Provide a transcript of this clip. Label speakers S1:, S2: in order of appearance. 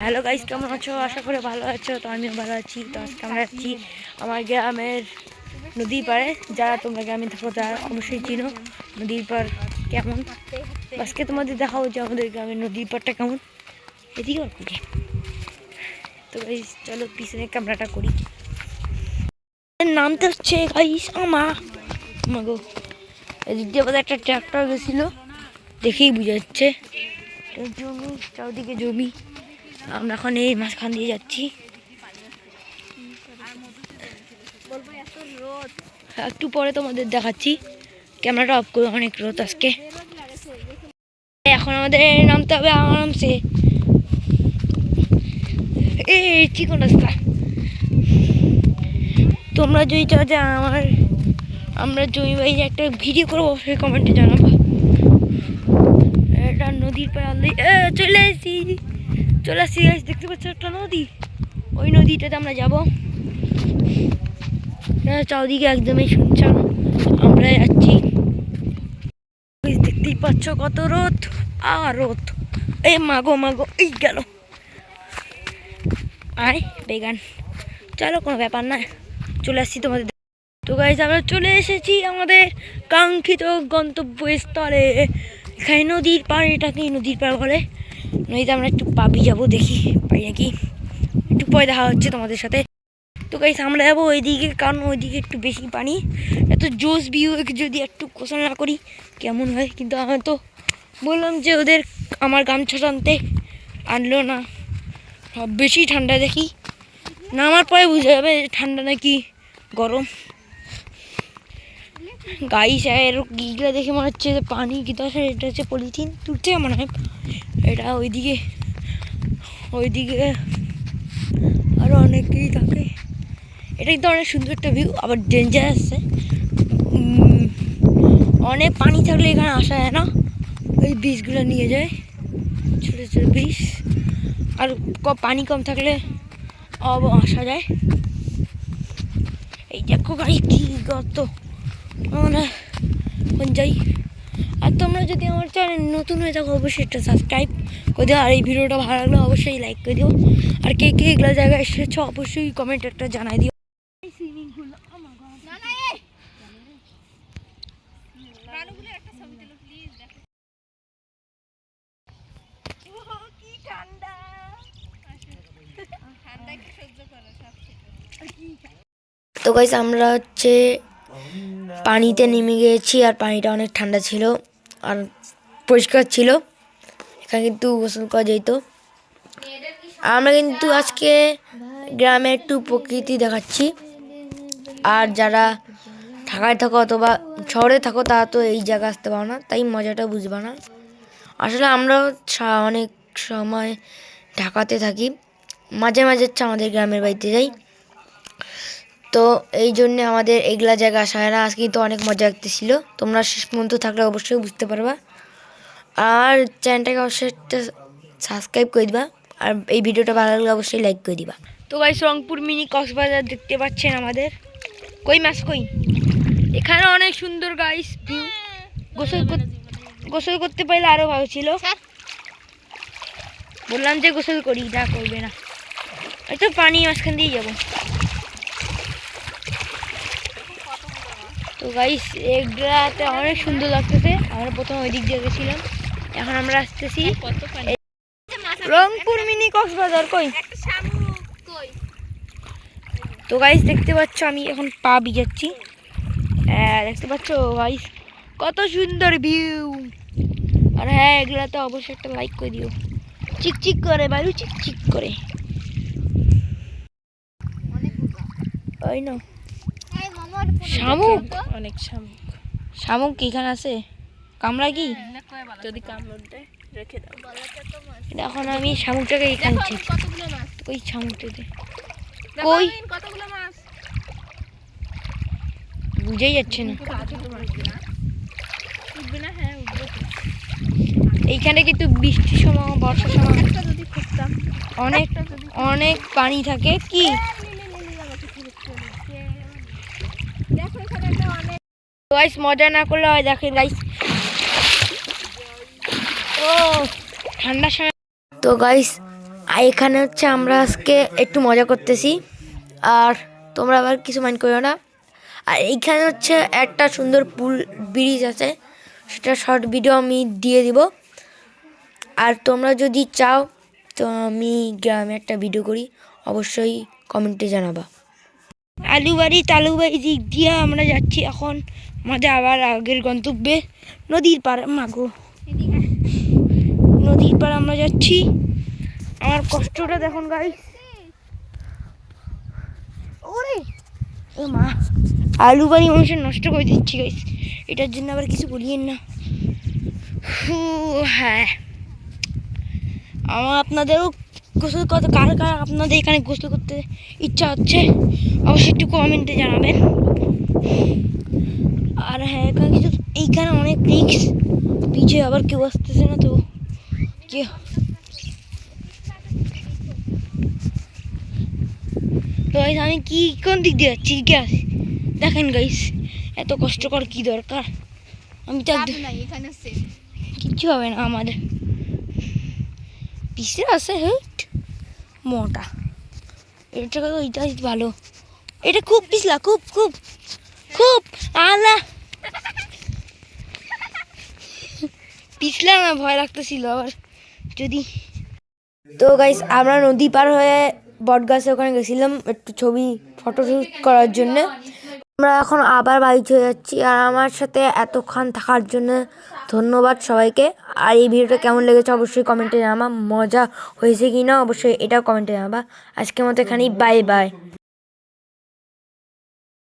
S1: Hello guys, কেমন আছো? আশা করি ভালো আছো। তো আমিও ভালো আছি। তো আজকে আমরা যাচ্ছি আমার গ্রামের নদীর পাড়ে। যারা তোমরা গ্রামে থাকো তারা অবশ্যই চিনো নদীর পাড় কেমন। আজকে তোমাদের দেখাবো যে আমাদের গ্রামের নদীর পাড়টা কেমন। এদিকে ওকে। তো গাইস চলো পিছনে ক্যামেরাটা করি। নামতে হচ্ছে গাইস আমাগো। এদিক দিয়ে বোধহয় একটা ট্রাক্টর গেছিলো, দেখেই বোঝা যাচ্ছে। জমি, চারদিকে জমি। আমরা এখন এই মাঝখান দিয়ে যাচ্ছি। একটু পরে তোমাদের দেখাচ্ছি। ক্যামেরাটা অফ করে, অনেক রোদ আজকে। এখন আমাদের নামতে হবে আরামসে। এই চিকন রাস্তা। তোমরা যদি চাও যে আমরা জমি বাড়ির একটা ভিডিও করবো, সেই কমেন্টে জানাবো। এটা নদীর পাড়ে চলে আসছি গাইস। দেখতে পাচ্ছ একটা নদী, ওই নদীটাতে আমরা যাবো। চারদিকে একদমই শুনছান, আমরা যাচ্ছি। দেখতেই পাচ্ছ কত রোদ আর রোদ। এই মাগো এই গেল। আয় বেগান, চলো কোনো ব্যাপার না, চলে আসছি তোমাদের। তো গাইস আমরা চলে এসেছি আমাদের কাঙ্ক্ষিত গন্তব্যস্থলে। এখানে নদীর পাড়, এটাকেই নদীর পাড় বলে। নদীতে আমরা একটু পাবি যাবো, দেখি পাই নাকি। একটু পরে দেখা হচ্ছে তোমাদের সাথে। তো গাইস আমরা যাবো ওইদিকে, কারণ ওইদিকে একটু বেশি পানি। এত জোস ভিউ যদি একটু কোশাল না করি কেমন হয়। কিন্তু আমি তো বললাম যে ওদের আমার গামছা টানতে আনলো না। বেশি ঠান্ডা দেখি, নামার পরে বুঝে যাবে ঠান্ডা নাকি গরম। গাইস এর গিগুলা দেখে মনে হচ্ছে যে পানি, কিন্তু আসলে এটা হচ্ছে পলিথিন তুলছে মনে হয়। এটা ওইদিকে আরও অনেকেই থাকে। এটা কিন্তু অনেক সুন্দর একটা ভিউ, আবার ডেঞ্জার আছে। অনেক পানি থাকলে এখানে আসা যায় না, ওই বিষগুলো নিয়ে যায়, ছোটো ছোটো বিষ। আর পানি কম থাকলে আসা যায়। এই দেখো গাড়ি কি গত, আমরা যাই। আর তোমরা যদি আমার চ্যানেল নতুন হয়ে থাকো অবশ্যই একটা সাবস্ক্রাইব করে দিও। আর এই ভিডিওটা ভালো লাগলে অবশ্যই লাইক করে দিও। আর কে কে এগুলো জায়গায় এসেছো অবশ্যই কমেন্ট একটা জানাই দিও। তো গাইস আমরা হচ্ছে পানিতে নেমে গিয়েছি, আর পানিটা অনেক ঠান্ডা ছিল আর পরিষ্কার ছিল। এখানে কিন্তু গোসল করা যেত। আমরা কিন্তু আজকে গ্রামে একটু প্রকৃতি দেখাচ্ছি। আর যারা ঢাকায় থাকো অথবা শহরে থাকো তারা তো এই জায়গা আসতে পারো না, তাই মজাটা বুঝবা না। আসলে আমরাও অনেক সময় ঢাকাতে থাকি, মাঝে মাঝে আমাদের গ্রামের বাড়িতে যাই। তো এই জন্যে আমাদের এগুলা জায়গা আসা হয় না। আজকে কিন্তু অনেক মজা লাগতেছিল, তোমরা শেষ পর্যন্ত থাকলে অবশ্যই বুঝতে পারবা। আর চ্যানেলটাকে অবশ্যই সাবস্ক্রাইব করে দিবা, আর এই ভিডিওটা ভালো লাগলে অবশ্যই লাইক করে দিবা। তো গাইস রংপুর মিনি কক্সবাজার দেখতে পাচ্ছেন আমাদের। কই মাছ কই, এখানে অনেক সুন্দর গাইস ভিউ। গোসল করতে পারলে আরো ভালো ছিল। বললাম যে গোসল করি, না করবে না, হয়তো পানি মাঝখান দিয়ে যাবো। তো গাইস এগুলাতে অনেক সুন্দর লাগতেছে। আমরা প্রথম ওই দিক দিয়ে গেছিলাম, এখন আমরা আসতেছি রংপুর মিনি কক্সবাজার। কই তো গাইস দেখতে পাচ্ছ আমি এখন পা ভিজাচ্ছি। দেখতে পাচ্ছ গাইস কত সুন্দর ভিউ। আর হ্যাঁ এগুলাতে অবশ্যই একটা লাইক করে দিও। চিকচিক করে বায়ু, চিকচিক করে। ওই না শামুক, অনেক শামুক এখানে আছে। কামড়া কি? যদি কামড় দেয় রেখে দাও। এখন আমি শামুকটাকে এখানে ওই শামুকটাতে কই বুঝেই যাচ্ছে না। এইখানে কিন্তু বৃষ্টির সময়, বর্ষার সময় অনেক অনেক পানি থাকে। কি গাইস মজা না করলে হয়। দেখেন গাইস, ও ঠান্ডার সময়। তো গাইস আর এখানে হচ্ছে আমরা আজকে একটু মজা করতেছি, আর তোমরা আবার কিছু মাইন্ড করো না। আর এইখানে হচ্ছে একটা সুন্দর পুল ব্রিজ আছে, সেটা শর্ট ভিডিও আমি দিয়ে দিব। আর তোমরা যদি চাও তো আমি গ্রামে একটা ভিডিও করি, অবশ্যই কমেন্টে জানাবা। তালুবাড়ি দিক দিয়ে আমরা যাচ্ছি এখন আমাদের আবার আগের গন্তব্যে নদীর পাড়। মাগো, নদীর পাড় আমরা যাচ্ছি। আমার কষ্টটা দেখুন গাইস। ওরে ও মা, আলু বাড়ি মানুষের নষ্ট করে দিচ্ছি গাইস, এটার জন্য আবার কিছু বলিয়েন না। হ্যাঁ, আমার আপনাদেরও গোসল করতে, কার কার আপনাদের এখানে গোসল করতে ইচ্ছা হচ্ছে অবশ্যই একটু কমেন্টে জানাবেন। আর হ্যাঁ, এখানে কিছু, এইখানে অনেক রিক্স, পিছিয়ে আবার কেউ আসতেছে না তো কি। তো গাইস আমি কি কোন দিক দিয়ে যাচ্ছি গ্যাস দেখেন গাইস, এত কষ্টকর কি দরকার। আমি তো কিচ্ছু হবে না আমাদের পিছিয়ে আছে হেট মোটা, এটা ওইটা ভালো, এটা খুব পিছলা, খুব খুব খুব আলা পিছলা না, ভয় লাগতেছিল আবার যদি। তো গাইস আমরা নদী পার হয়ে বটগাছে ওখানে গেছিলাম একটু ছবি ফটোশ্যুট করার জন্য। আমরা এখন আবার বাড়ি চলে যাচ্ছি। আর আমার সাথে এতক্ষণ থাকার জন্য ধন্যবাদ সবাইকে। আর এই ভিডিওটা কেমন লেগেছে অবশ্যই কমেন্টে জানাবা, মজা হয়েছে কি না অবশ্যই এটাও কমেন্টে জানাবা। আজকের মতো এখানেই, বাই বাই।